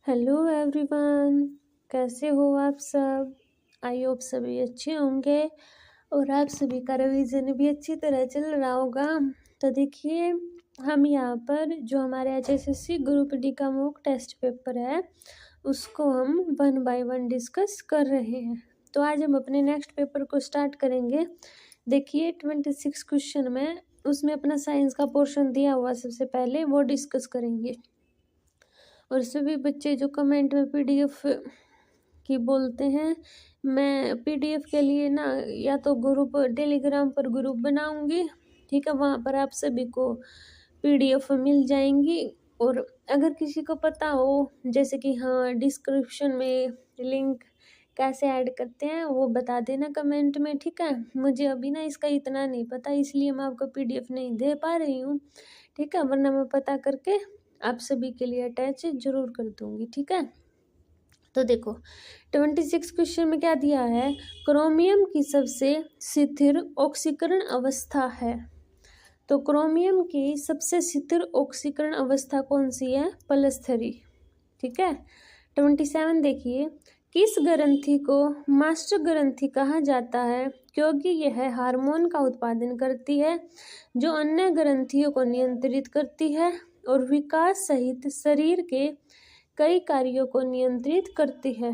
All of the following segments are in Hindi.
हेलो एवरीवन, कैसे हो आप सब। आई होप सभी अच्छे होंगे और आप सभी का रिवीजन भी अच्छी तरह चल रहा होगा। तो देखिए, हम यहाँ पर जो हमारे HSSC ग्रुप डी का मॉक टेस्ट पेपर है उसको हम 1 बाय 1 डिस्कस कर रहे हैं। तो आज हम अपने नेक्स्ट पेपर को स्टार्ट करेंगे। देखिए 26 क्वेश्चन में उसमें अपना साइंस का पोर्शन दिया हुआ, सबसे पहले वो डिस्कस करेंगे। और सभी बच्चे जो कमेंट में PDF की बोलते हैं, मैं PDF के लिए ना या तो ग्रुप टेलीग्राम पर ग्रुप बनाऊंगी, ठीक है, वहाँ पर आप सभी को PDF मिल जाएंगी। और अगर किसी को पता हो, जैसे कि हाँ डिस्क्रिप्शन में लिंक कैसे ऐड करते हैं वो बता देना कमेंट में, ठीक है। मुझे अभी ना इसका इतना नहीं पता, इसलिए मैं आपको PDF नहीं दे पा रही हूँ, ठीक है, वरना मैं पता करके आप सभी के लिए अटैच जरूर कर दूंगी, ठीक है। तो देखो 26 क्वेश्चन में क्या दिया है, क्रोमियम की सबसे स्थिर ऑक्सीकरण अवस्था है। तो क्रोमियम की सबसे स्थिर ऑक्सीकरण अवस्था कौन सी है, +3, ठीक है। 27 देखिए, किस ग्रंथि को मास्टर ग्रंथि कहा जाता है, क्योंकि यह हार्मोन का उत्पादन करती है जो अन्य ग्रंथियों को नियंत्रित करती है और विकास सहित शरीर के कई कार्यों को नियंत्रित करती है।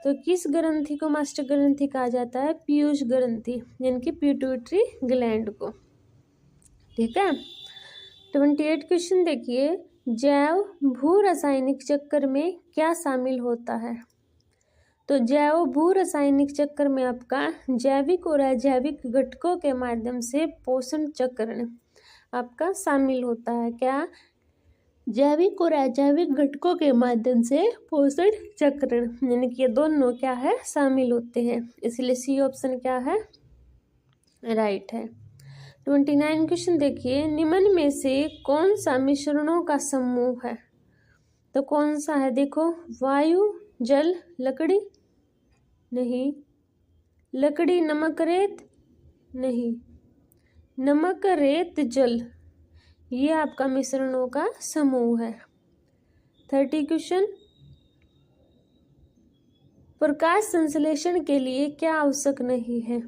तो किस ग्रंथि को मास्टर ग्रंथि कहा जाता है, पीयूष ग्रंथि, यानी कि पिट्यूटरी ग्लैंड को, ठीक है। 28 क्वेश्चन देखिए, जैव भू रासायनिक चक्कर में क्या शामिल होता है। तो जैव भू रासायनिक चक्कर में आपका जैविक और अजैविक घटकों के माध्यम से पोषण चक्रण आपका शामिल होता है। क्या, जैविक और अजैविक घटकों के माध्यम से पोषण चक्रण, यानी कि ये दोनों क्या है, शामिल होते हैं, इसलिए सी ऑप्शन क्या है, राइट है। 29 क्वेश्चन देखिए, निम्न में से कौन सा मिश्रणों का समूह है। तो कौन सा है, देखो, वायु जल लकड़ी, नहीं, लकड़ी नमक रेत, नहीं, नमक रेत जल, ये आपका मिश्रणों का समूह है। 30 क्वेश्चन, प्रकाश संश्लेषण के लिए क्या आवश्यक नहीं है।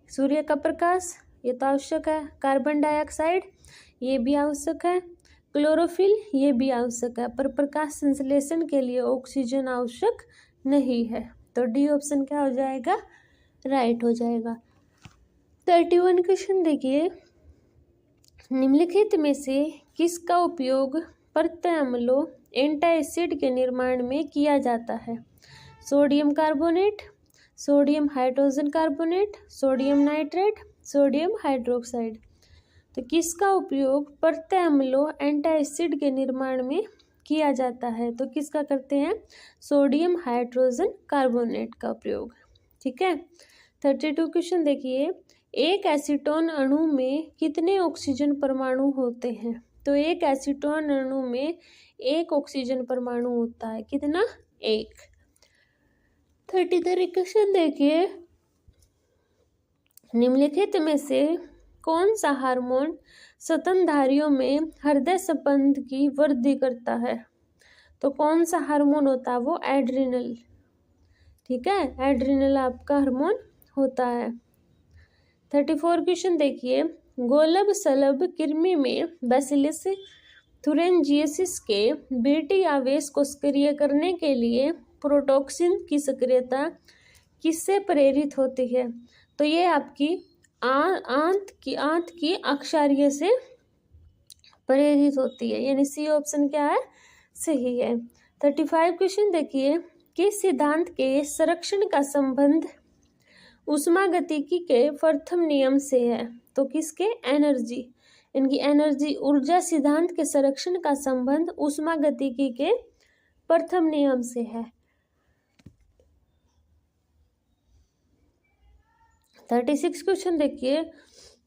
सूर्य का प्रकाश, ये तो आवश्यक है। कार्बन डाइऑक्साइड, ये भी आवश्यक है। क्लोरोफिल, ये भी आवश्यक है, पर प्रकाश संश्लेषण के लिए ऑक्सीजन आवश्यक नहीं है। तो डी ऑप्शन क्या हो जाएगा, राइट हो जाएगा। 31 क्वेश्चन देखिए, निम्नलिखित में से किसका उपयोग प्रत्यय अम्लों एंटासिड के निर्माण में किया जाता है। Sodium carbonate, sodium hydrogen carbonate, sodium nitrate, sodium hydroxide. तो किसका उपयोग प्रत्यय अम्लों एंटासिड के निर्माण में किया जाता है, तो किसका करते हैं, सोडियम हाइड्रोजन कार्बोनेट का प्रयोग, ठीक है। 32 क्वेश्चन देखिए, एक एसीटोन अणु में कितने ऑक्सीजन परमाणु होते हैं। तो एक एसीटोन अणु में एक ऑक्सीजन परमाणु होता है, कितना, एक। 33 क्वेश्चन देखिए, निम्नलिखित में से कौन सा हार्मोन स्तनधारियों में हृदय संबंध की वृद्धि करता है। तो कौन सा हार्मोन होता है, वो एड्रिनल, ठीक है, एड्रिनल आपका हार्मोन होता है। 34 क्वेश्चन देखिए, गोलब सलभ कृमि में बैसिलस थुरिंजियसिस के बीटी आवेश को सक्रिय करने के लिए प्रोटॉक्सिन की सक्रियता किससे प्रेरित होती है। तो ये आपकी आंत की अक्षार्य से प्रेरित होती है, यानी सी ऑप्शन क्या है, सही है। 35 क्वेश्चन देखिए, किस सिद्धांत के संरक्षण का संबंध उष्मागतिकी के प्रथम नियम से है। तो किसके, एनर्जी, इनकी एनर्जी ऊर्जा सिद्धांत के संरक्षण का संबंध उष्मागतिकी के प्रथम नियम से है। 36 क्वेश्चन देखिए,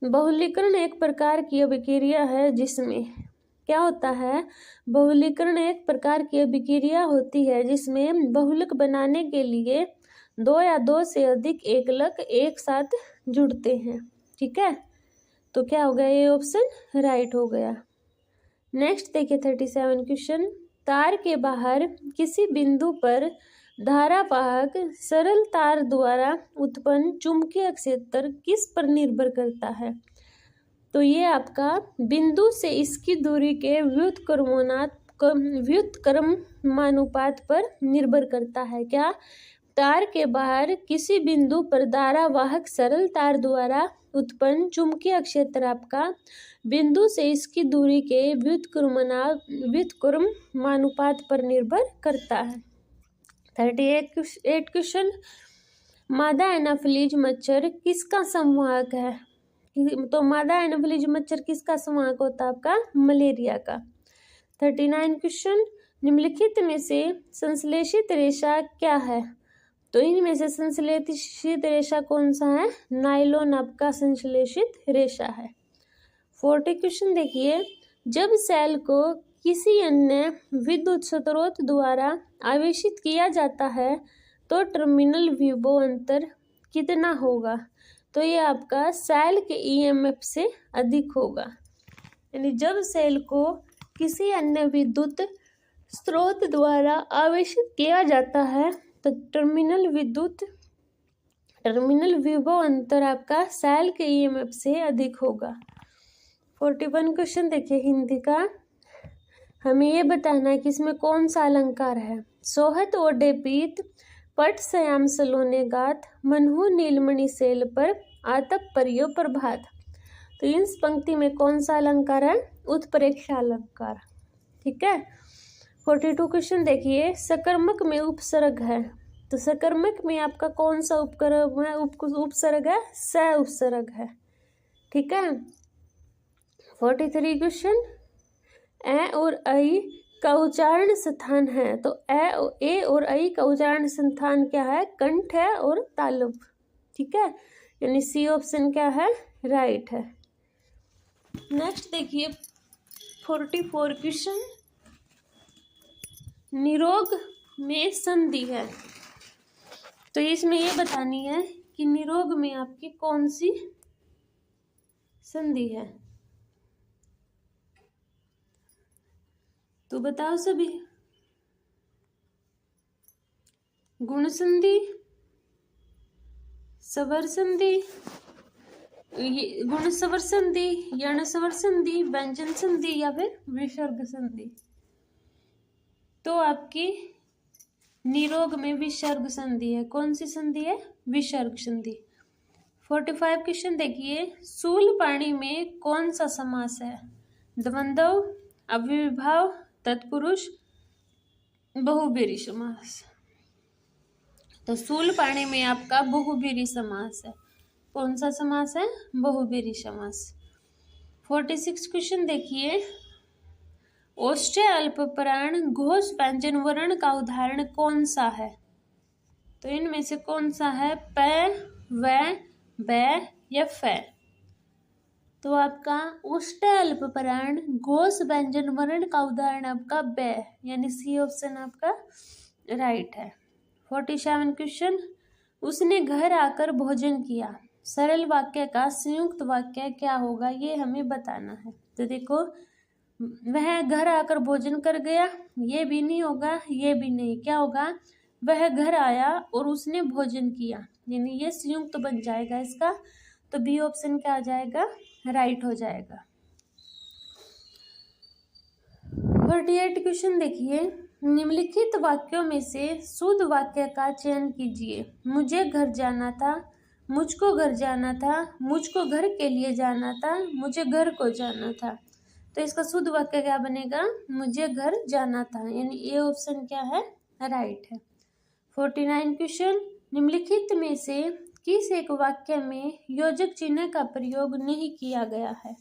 बहुलीकरण एक प्रकार की अभिक्रिया है जिसमें क्या होता है, बहुलीकरण एक प्रकार की अभिक्रिया होती है जिसमें बहुलक बनाने के लिए 2 या 2 से अधिक एकलक एक साथ जुड़ते हैं, ठीक है। तो क्या हो गया, ये ऑप्शन राइट हो गया। नेक्स्ट देखिए 37 क्वेश्चन, तार के बाहर किसी बिंदु पर धारावाहक सरल तार द्वारा उत्पन्न चुंबकीय क्षेत्र किस पर निर्भर करता है? तो ये आपका बिंदु से इसकी दूरी के व्युत्क्रमानुपात पर निर्भर करता है। क्या? तार के बाहर किसी बिंदु पर धारावाहक सरल तार द्वारा उत्पन्न चुंबकीय क्षेत्र आपका बिंदु से इसकी दूरी के व्युत्क्रमानुपात पर निर्भर करता है। 38 क्वेश्चन, मादा एनाफिलीज मच्छर किसका संवाहक है? तो मादा एनाफिलीज मच्छर किसका संवाहक होता है? आपका मलेरिया का। 39 क्वेश्चन, निम्नलिखित में से संश्लेषित रेशा क्या है? तो इनमें से संश्लेषित रेशा कौन सा है? नायलॉन आपका संश्लेषित रेशा है। 40 क्वेश्चन देखिए, जब सेल को किसी अन्य विद्युत स्रोत द्वारा आवेशित किया जाता है तो टर्मिनल विभव अंतर कितना होगा? तो ये आपका सेल के ईएमएफ से अधिक होगा। यानी जब सेल को किसी अन्य विद्युत स्रोत द्वारा आवेशित किया जाता है तो टर्मिनल विभव अंतर आपका सेल के ईएमएफ से अधिक होगा। 41 क्वेश्चन देखिए हिंदी का, हमें ये बताना है कि इसमें कौन सा अलंकार है। सोहत ओढ़े पीत पट श्याम सलोने गात, मनहु नीलमणि सेल पर आतप परियो प्रभात। तो इस पंक्ति में कौन सा अलंकार है? उत्प्रेक्षा अलंकार। ठीक है। 42 क्वेश्चन देखिए, सकर्मक में उपसर्ग है। तो सकर्मक में आपका कौन सा उपसर्ग है? स उपसर्ग है। ठीक है। 43 क्वेश्चन, ए और ऐ का उच्चारण स्थान है। तो ए और ऐ का उच्चारण स्थान क्या है? कंठ है और तालुब। ठीक है, यानी सी ऑप्शन क्या है? राइट है। नेक्स्ट देखिए 44 क्वेश्चन, निरोग में संधि है। तो इसमें ये बतानी है कि निरोग में आपकी कौन सी संधि है। तो बताओ सभी। गुण संधि, स्वर संधि, गुण स्वर संधि, यण स्वर संधि, व्यंजन संधि या फिर विसर्ग संधि। तो आपकी निरोग में विसर्ग संधि है। कौन सी संधि है? विसर्ग संधि। 45 क्वेश्चन देखिए, शूल पाणी में कौन सा समास है? द्वंद्व, अव्ययीभाव, तत्पुरुष, बहुब्रीहि समास। तो शूल पाणी में आपका बहुब्रीहि समास है। कौन सा समास है? बहुब्रीहि समास। 46 क्वेश्चन देखिए, ओष्ठ्य अल्पप्राण घोष व्यंजन वर्ण का उदाहरण कौन सा है? तो इनमें से कौन सा है? प, व, ब या फ। तो आपका ओष्ठ्य अल्पप्राण घोष व्यंजन वर्ण का उदाहरण आपका ब, यानी सी ऑप्शन आपका राइट है। 47 क्वेश्चन, उसने घर आकर भोजन किया। सरल वाक्य का संयुक्त वाक्य क्या होगा? ये हमें बताना है। तो देखो, वह घर आकर भोजन कर गया, ये भी नहीं होगा, ये भी नहीं। क्या होगा? वह घर आया और उसने भोजन किया, यानी ये संयुक्त बन जाएगा इसका। तो बी ऑप्शन क्या आ जाएगा? राइट हो जाएगा। 48 क्वेश्चन देखिए, निम्नलिखित वाक्यों में से शुद्ध वाक्य का चयन कीजिए। मुझे घर जाना था, मुझको घर जाना था, मुझको घर के लिए जाना था, मुझे घर को जाना था। तो इसका शुद्ध वाक्य क्या बनेगा? मुझे घर जाना था, यानी ए ऑप्शन क्या है? राइट है। 49 क्वेश्चन, निम्नलिखित में से किस एक वाक्य में योजक चिन्ह का प्रयोग नहीं किया गया है?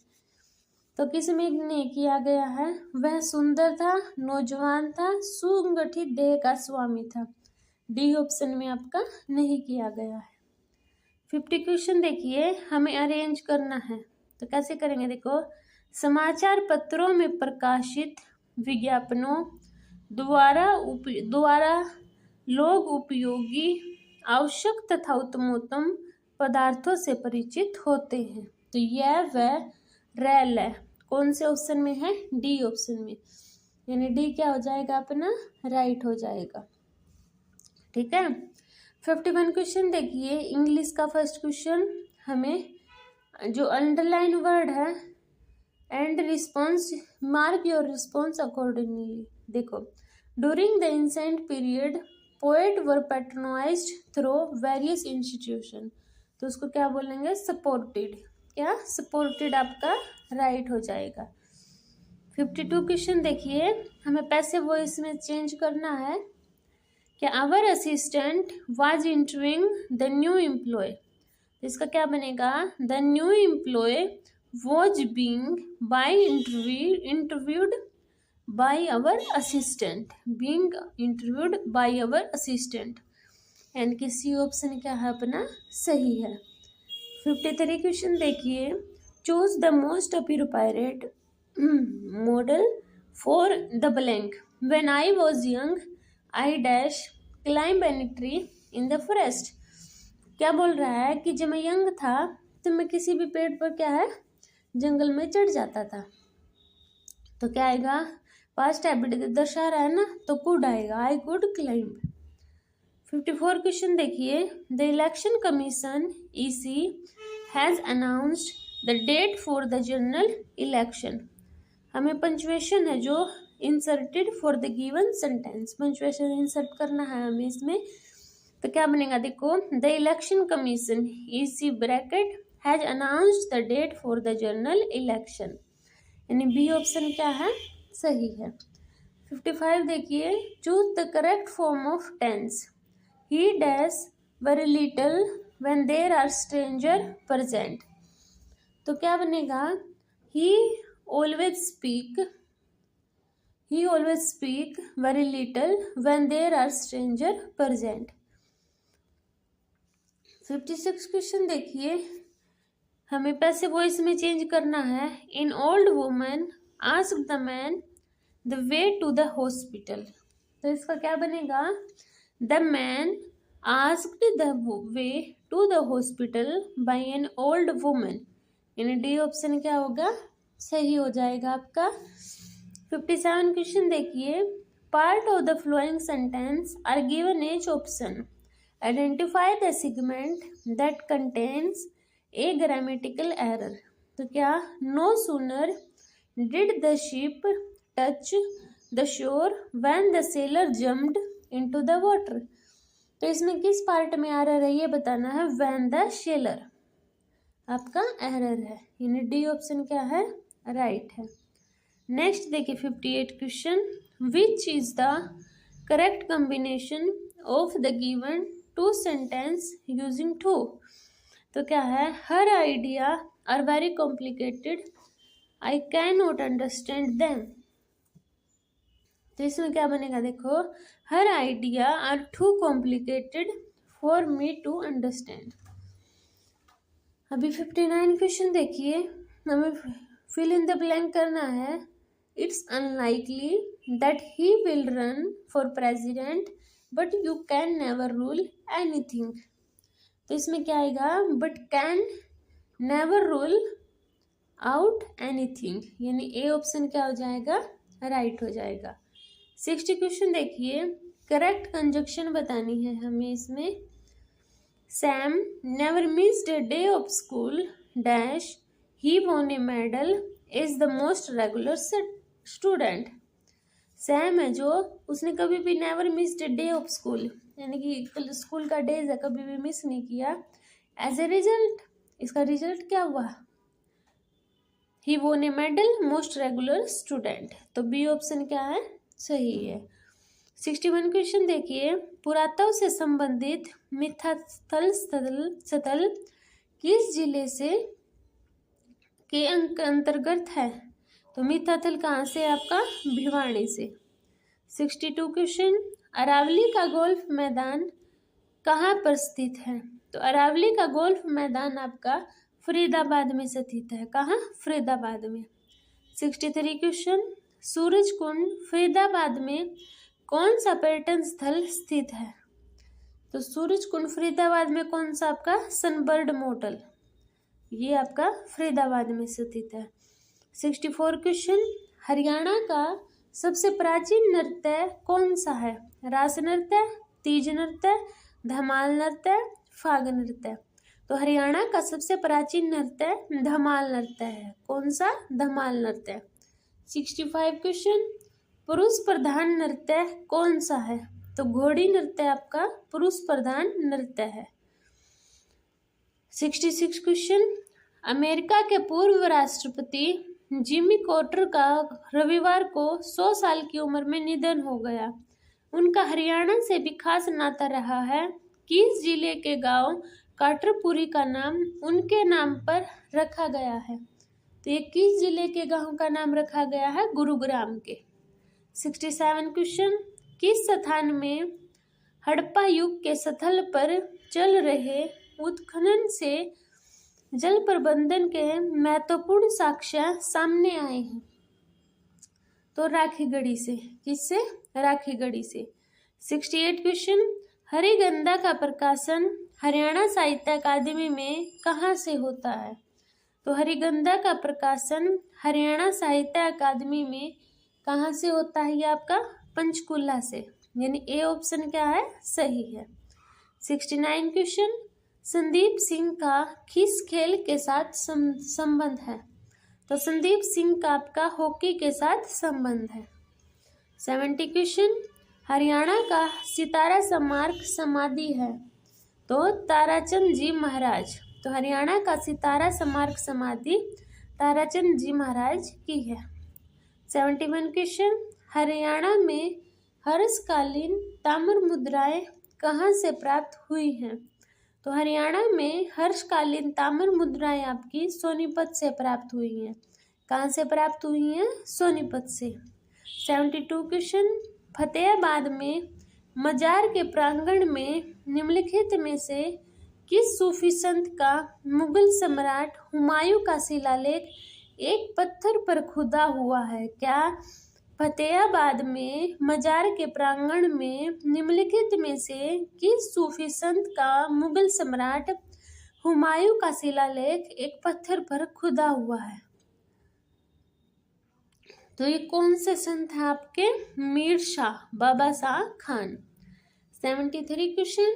तो किस में नहीं किया गया है? वह सुंदर था, नौजवान था, सुगठित देह का स्वामी था। डी ऑप्शन में आपका नहीं किया गया है। 50 क्वेश्चन देखिए, हमें अरेंज करना है। तो कैसे करेंगे? देखो, समाचार पत्रों में प्रकाशित विज्ञापनों द्वारा लोग उपयोगी, आवश्यक तथा उत्तमोत्तम पदार्थों से परिचित होते हैं। तो यह वह रेल है। कौन से ऑप्शन में है? डी ऑप्शन में। यानी डी क्या हो जाएगा अपना, राइट हो जाएगा। ठीक है। 51 क्वेश्चन देखिए, इंग्लिश का फर्स्ट क्वेश्चन। हमें जो अंडरलाइन वर्ड है and response, mark your response accordingly. देखो, during the ancient period poet were patronised through various institution. तो उसको क्या बोलेंगे, सपोर्टेड। क्या, सपोर्टेड आपका राइट हो जाएगा। 52 क्वेश्चन देखिए, हमें पैसिव वॉइस में चेंज करना है कि our assistant was interviewing the new employee. इसका क्या बनेगा, the new employee was being by interviewed by our assistant, being interviewed by our assistant. यानी कि सी ऑप्शन क्या है अपना, सही है। 53 क्वेश्चन देखिए, choose the most appropriate model for the blank. When I was young I dash climb any tree in the forest. क्या बोल रहा है कि जब मैं यंग था तो मैं किसी भी पेड़ पर क्या है, जंगल में चढ़ जाता था। तो क्या आएगा, पास्ट हैबिट दर्शा रहा है ना, तो कुड आएगा, आई कुड क्लाइंब। 54 क्वेश्चन देखिए, the election commission EC has announced the date for the general election. हमें पंचुएशन है जो inserted for the given sentence, punctuation insert करना है हमें इसमें। तो क्या बनेगा, देखो, the election commission EC bracket has announced the date for the general election. यानी बी ऑप्शन क्या है, सही है। 55 देखिए, choose the correct form of tense. He dash very little when there are stranger present. तो क्या बनेगा, he always speak very little when there are stranger present. 56 question देखिए, हमें पैसिव वॉइस में चेंज करना है। An old woman ask the man the way to the hospital. तो इसका क्या बनेगा, the man asked the way to the hospital by an old woman. यानी डी ऑप्शन क्या होगा, सही हो जाएगा आपका। 57 क्वेश्चन देखिए, part of the flowing sentence are given as option. Identify the segment that contains a grammatical error. तो क्या, no sooner did the ship touch the shore when the sailor jumped into the water. तो इसमें किस पार्ट में एरर है ये बताना है, व्हेन द सेलर आपका एरर है, यानी डी ऑप्शन क्या है, राइट है। नेक्स्ट देखिए 58 question, which is the correct combination of the given two sentence using too. तो क्या है, her idea are very complicated I can not understand them. तो इसमें क्या बनेगा, देखो, her idea are too complicated for me to understand. अभी 59 क्वेश्चन देखिए, हमें फिल इन द ब्लैंक करना है। It's unlikely that he will run for president but you can never rule anything. तो इसमें क्या आएगा, but can never rule out anything, यानी ए ऑप्शन क्या हो जाएगा, राइट हो जाएगा। 60 क्वेश्चन देखिए, करेक्ट कंजक्शन बतानी है हमें इसमें। Sam never missed a day of school dash he won a medal is the most regular student. Sam है जो, उसने कभी भी never missed a day of school, यानी कि स्कूल का डेज है कभी भी मिस नहीं किया। एज ए रिजल्ट, इसका रिजल्ट क्या हुआ, ही won a medal most regular student. तो बी ऑप्शन क्या है, सही है। 61 क्वेश्चन देखिए, पुरातत्व से संबंधित मिथाथल स्थल किस जिले से के अंतर्गत है। तो मिथाथल कहाँ से, आपका भिवाड़ी से। 62 क्वेश्चन, अरावली का गोल्फ मैदान कहाँ पर स्थित है। तो अरावली का गोल्फ मैदान आपका फरीदाबाद में स्थित है, कहाँ, फरीदाबाद में। 63 क्वेश्चन, सूरज कुंड फरीदाबाद में कौन सा पर्यटन स्थल स्थित है। तो सूरज कुंड फरीदाबाद में कौन सा, आपका सनबर्ड मोटल, ये आपका फरीदाबाद में स्थित है। 64 क्वेश्चन, हरियाणा का सबसे प्राचीन नृत्य कौन सा है? रास नृत्य, तीज नृत्य, धमाल नृत्य, फाग नृत्य। तो हरियाणा का सबसे प्राचीन नृत्य धमाल नृत्य है। कौन सा? धमाल नृत्य। 65 क्वेश्चन, पुरुष प्रधान नृत्य कौन सा है? तो घोड़ी नृत्य आपका पुरुष प्रधान नृत्य है। 66 क्वेश्चन, अमेरिका के पूर्व राष्ट्रपति जिमी कार्टर का रविवार को 100 साल की उम्र में निधन हो गया। उनका हरियाणा से भी खास नाता रहा है। किस जिले के गांव कार्टरपुरी का नाम उनके नाम पर रखा गया है? तो ये किस जिले के गांव का नाम रखा गया है? गुरुग्राम के। 67 क्वेश्चन, किस स्थान में हड़प्पा युग के स्थल पर चल रहे उत्खनन से जल प्रबंधन के महत्वपूर्ण साक्ष्य सामने आए हैं? तो राखीगढ़ी से। किससे? राखीगढ़ी से। 68 क्वेश्चन, हरिगंधा का प्रकाशन हरियाणा साहित्य अकादमी में कहाँ से होता है? तो हरिगंधा का प्रकाशन हरियाणा साहित्य अकादमी में कहाँ से होता है? ये आपका पंचकुला से, यानी ए ऑप्शन क्या है? सही है। 69 क्वेश्चन, संदीप सिंह का किस खेल के साथ संबंध है? तो संदीप सिंह का आपका हॉकी के साथ संबंध है। 70 क्वेश्चन, हरियाणा का सितारा स्मारक समाधि है? तो ताराचंद जी महाराज। तो हरियाणा का सितारा स्मारक समाधि ताराचंद जी महाराज की है। 71 क्वेश्चन, हरियाणा में हर्षकालीन ताम्र मुद्राएं कहाँ से प्राप्त हुई हैं? तो हरियाणा में हर्षकालीन ताम्र मुद्राएं आपकी सोनीपत से प्राप्त हुई हैं। कहाँ से प्राप्त हुई हैं? सोनीपत से। 72 क्वेश्चन, फतेहाबाद में मजार के प्रांगण में निम्नलिखित में से किस सूफी संत का मुगल सम्राट हुमायूं का शिलालेख एक पत्थर पर खुदा हुआ है? क्या फतेहाबाद में मजार के प्रांगण में निम्नलिखित में से किस सूफी संत का मुगल सम्राट हुमायूं का शिलालेख एक पत्थर पर खुदा हुआ है? तो ये कौन से संत हैं आपके? मीर शाह, बाबा शाह खान। 73 क्वेश्चन,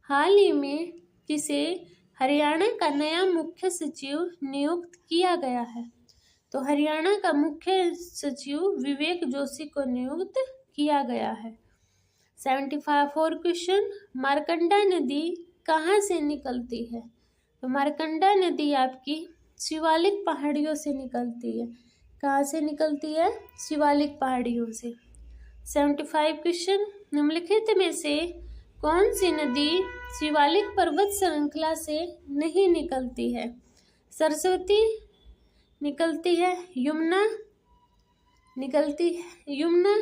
हाल ही में किसे हरियाणा का नया मुख्य सचिव नियुक्त किया गया है? तो हरियाणा का मुख्य सचिव विवेक जोशी को नियुक्त किया गया है। 74 क्वेश्चन, मारकंडा नदी कहाँ से निकलती है? तो मारकंडा नदी आपकी शिवालिक पहाड़ियों से निकलती है। कहाँ से निकलती है? शिवालिक पहाड़ियों से। 75 क्वेश्चन, निम्नलिखित में से कौन सी नदी शिवालिक पर्वत श्रृंखला से नहीं निकलती है? सरस्वती निकलती है, यमुना निकलती है, यमुना,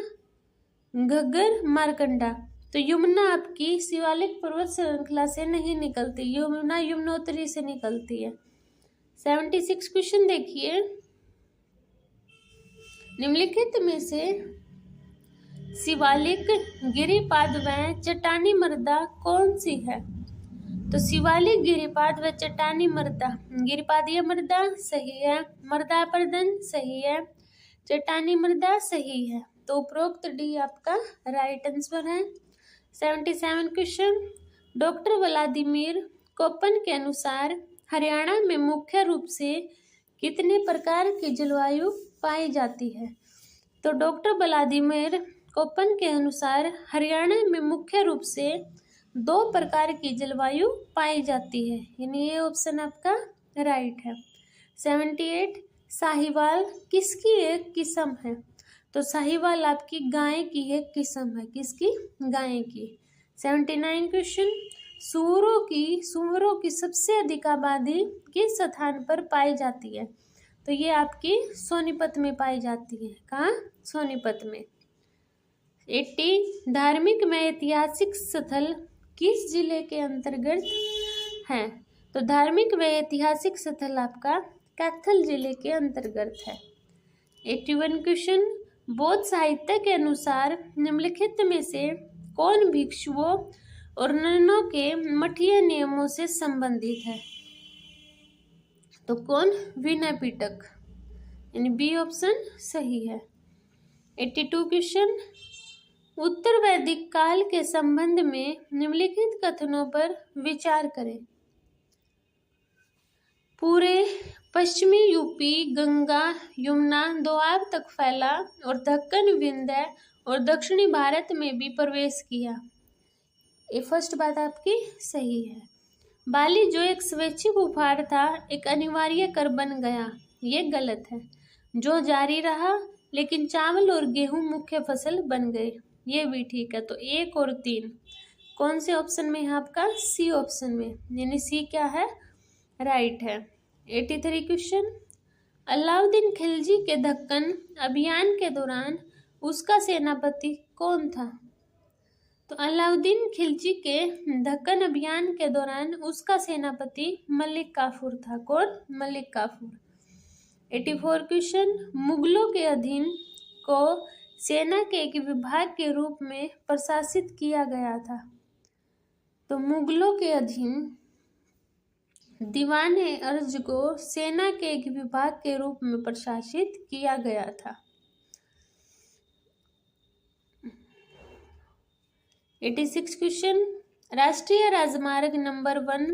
घग्गर, मारकंडा। तो यमुना आपकी शिवालिक पर्वत श्रृंखला से नहीं निकलती, यमुना यमुनोत्री से निकलती है। 76 क्वेश्चन देखिए, निम्नलिखित में से शिवालिक गिरिपाद व चट्टानी मृदा कौन सी है? तो शिवालिक गिरिपाद व चट्टानी मृदा, गिरिपादीय मृदा सही है, मृदा प्रदन सही है, चट्टानी मृदा सही है। तो उपरोक्त डी आपका राइट आंसर है। 77 क्वेश्चन, डॉक्टर व्लादिमीर कोपन के अनुसार हरियाणा में मुख्य रूप से कितने प्रकार की जलवायु पाई जाती है? तो डॉक्टर व्लादिमीर कोपन के अनुसार हरियाणा में मुख्य रूप से 2 प्रकार की जलवायु पाई जाती है, यानी ये ऑप्शन आपका राइट है। 78, साहिवाल किसकी एक किस्म है? तो साहिवाल आपकी गाय की एक किस्म है। किसकी? गाय की। 79 क्वेश्चन, सुअरों की सबसे अधिक आबादी किस स्थान पर पाई जाती है? तो ये आपकी सोनीपत में पाई जाती है। कहाँ? सोनीपत में। 80, धार्मिक व ऐतिहासिक स्थल किस जिले के अंतर्गत है? तो धार्मिक व ऐतिहासिक स्थल आपका कैथल जिले के अंतर्गत है। 81 क्वेश्चन, बौद्ध साहित्य के अनुसार निम्नलिखित में से कौन भिक्षुओं और ननों के मठीय नियमों से संबंधित है? तो कौन? विनय पिटक, यानी बी ऑप्शन सही है। 82 क्वेश्चन, उत्तर वैदिक काल के संबंध में निम्नलिखित कथनों पर विचार करें। पूरे पश्चिमी यूपी गंगा यमुना दोआब तक फैला और दक्कन विंध्य और दक्षिणी भारत में भी प्रवेश किया। ये फर्स्ट बात आपकी सही है। बाली जो एक स्वैच्छिक उपहार था एक अनिवार्य कर बन गया, ये गलत है। जो जारी रहा लेकिन चावल और गेहूं मुख्य फसल बन गए, ये भी ठीक है। तो 1 और 3 कौन से ऑप्शन में है आपका? सी ऑप्शन में, यानी सी क्या है? राइट है। 83 क्वेश्चन, अलाउद्दीन खिलजी के दक्कन अभियान के दौरान उसका सेनापति कौन था? तो अलाउद्दीन खिलजी के दक्कन अभियान के दौरान उसका सेनापति मलिक काफूर था। कौन? मलिक काफूर। 84 क्वेश्चन, मुगलों के अधीन को सेना के एक विभाग के रूप में प्रशासित किया गया था। तो मुगलों के अधीन दीवाने अर्ज को सेना के एक विभाग के रूप में प्रशासित किया गया था। 86 क्वेश्चन, राष्ट्रीय राजमार्ग नंबर 1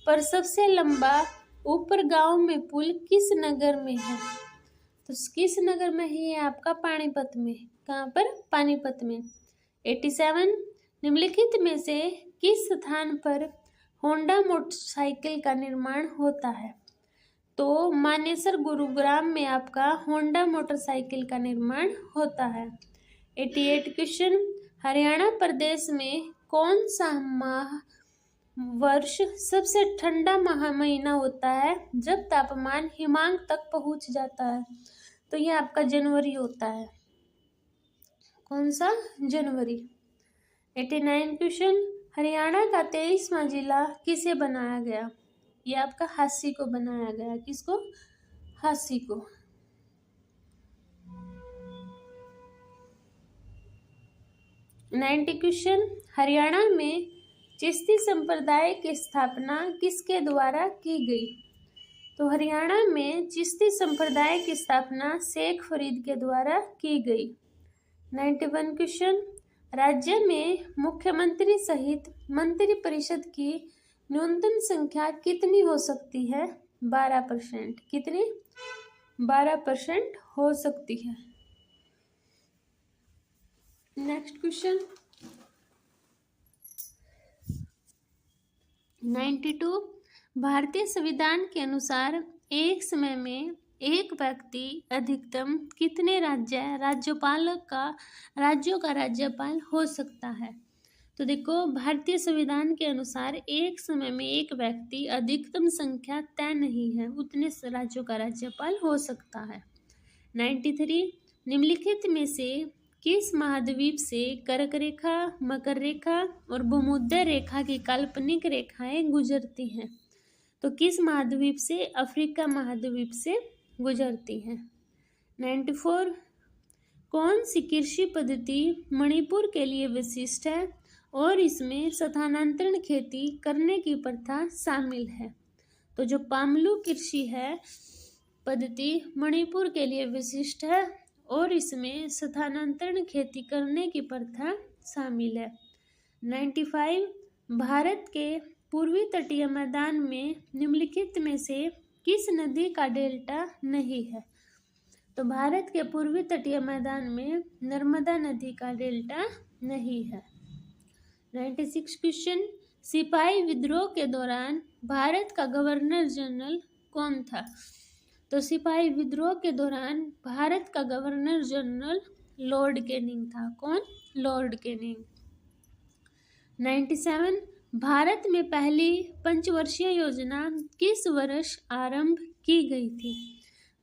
पर सबसे लंबा ऊपर गांव में पुल किस नगर में है? तो किस नगर में है? आपका पानीपत में। कहाँ पर? पानीपत में। 87, निम्नलिखित में से किस स्थान पर होंडा मोटरसाइकिल का निर्माण होता है? तो मानेसर गुरुग्राम में आपका होंडा मोटरसाइकिल का निर्माण होता है। 88 क्वेश्चन, हरियाणा प्रदेश में कौन सा माह वर्ष सबसे ठंडा महीना होता है जब तापमान हिमांक तक पहुंच जाता है? तो यह आपका जनवरी होता है। कौन सा? जनवरी। 89 क्वेश्चन, हरियाणा का 23वां जिला किसे बनाया गया? यह आपका हांसी को बनाया गया। किसको? हांसी को। 90 क्वेश्चन, हरियाणा में चिश्ती संप्रदाय की स्थापना किसके द्वारा की गई? तो हरियाणा में चिश्ती संप्रदाय की स्थापना शेख फरीद के द्वारा की गई। 91 क्वेश्चन, राज्य में मुख्यमंत्री सहित मंत्री परिषद की न्यूनतम संख्या कितनी हो सकती है? 12%। कितनी? 12% हो सकती है। नेक्स्ट क्वेश्चन 92, भारतीय संविधान के अनुसार एक समय में एक व्यक्ति अधिकतम कितने राज्यों का राज्यपाल हो सकता है? तो देखो, भारतीय संविधान के अनुसार एक समय में एक व्यक्ति अधिकतम संख्या तय नहीं है, उतने राज्यों का राज्यपाल हो सकता है। 93, निम्नलिखित में से किस महाद्वीप से कर्क रेखा, मकर रेखा और भूमध्य रेखा की काल्पनिक रेखाएं गुजरती हैं? तो किस महाद्वीप से? अफ्रीका महाद्वीप से गुजरती हैं। 94, कौन सी कृषि पद्धति मणिपुर के लिए विशिष्ट है और इसमें स्थानांतरण खेती करने की प्रथा शामिल है? तो जो पामलू कृषि है पद्धति मणिपुर के लिए विशिष्ट है और इसमें स्थानांतरण खेती करने की प्रथा शामिल है। 95, भारत के पूर्वी तटीय मैदान में निम्नलिखित में से किस नदी का डेल्टा नहीं है? तो भारत के पूर्वी तटीय मैदान में नर्मदा नदी का डेल्टा नहीं है। 96 क्वेश्चन, सिपाही विद्रोह के दौरान भारत का गवर्नर जनरल कौन था? तो सिपाही विद्रोह के दौरान भारत का गवर्नर जनरल लॉर्ड कैनिंग था। कौन? Lord Canning. 97, भारत में पहली पंचवर्षीय योजना किस वर्ष आरंभ की गई थी?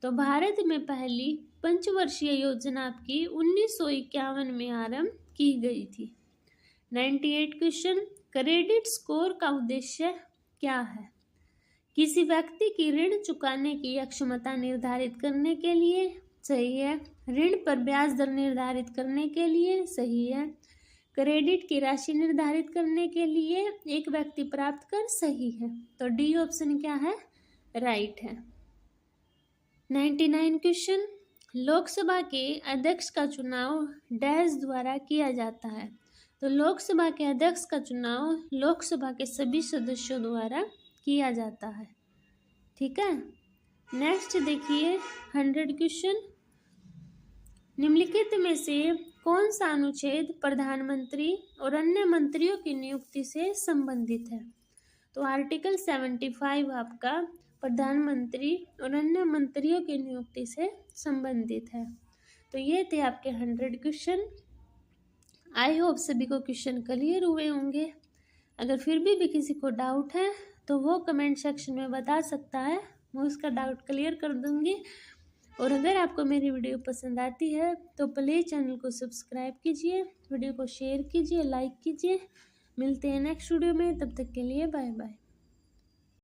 तो भारत में पहली पंचवर्षीय योजना आपकी 1951 में आरंभ की गई थी। 98 क्वेश्चन, क्रेडिट स्कोर का उद्देश्य क्या है? किसी व्यक्ति की ऋण चुकाने की क्षमता निर्धारित करने के लिए। सही है। ऋण पर ब्याज दर निर्धारित करने के लिए। सही है। क्रेडिट की राशि निर्धारित करने के लिए एक व्यक्ति प्राप्त कर। सही है। तो डी ऑप्शन क्या है? राइट है। 99 क्वेश्चन, लोकसभा के अध्यक्ष का चुनाव डैश द्वारा किया जाता है। तो लोकसभा के अध्यक्ष का चुनाव लोकसभा के सभी सदस्यों द्वारा किया जाता है। ठीक है, नेक्स्ट देखिए 100 क्वेश्चन। निम्नलिखित में से कौन सा अनुच्छेद प्रधानमंत्री और अन्य मंत्रियों की नियुक्ति से संबंधित है? तो आर्टिकल 75 आपका प्रधानमंत्री और अन्य मंत्रियों की नियुक्ति से संबंधित है। तो ये थे आपके 100 क्वेश्चन। आई होप सभी को क्वेश्चन क्लियर हुए होंगे। अगर फिर भी किसी को डाउट है तो वो कमेंट सेक्शन में बता सकता है, मैं उसका डाउट क्लियर कर दूंगी। और अगर आपको मेरी वीडियो पसंद आती है तो प्लीज़ चैनल को सब्सक्राइब कीजिए, वीडियो को शेयर कीजिए, लाइक कीजिए। मिलते हैं नेक्स्ट वीडियो में, तब तक के लिए बाय बाय।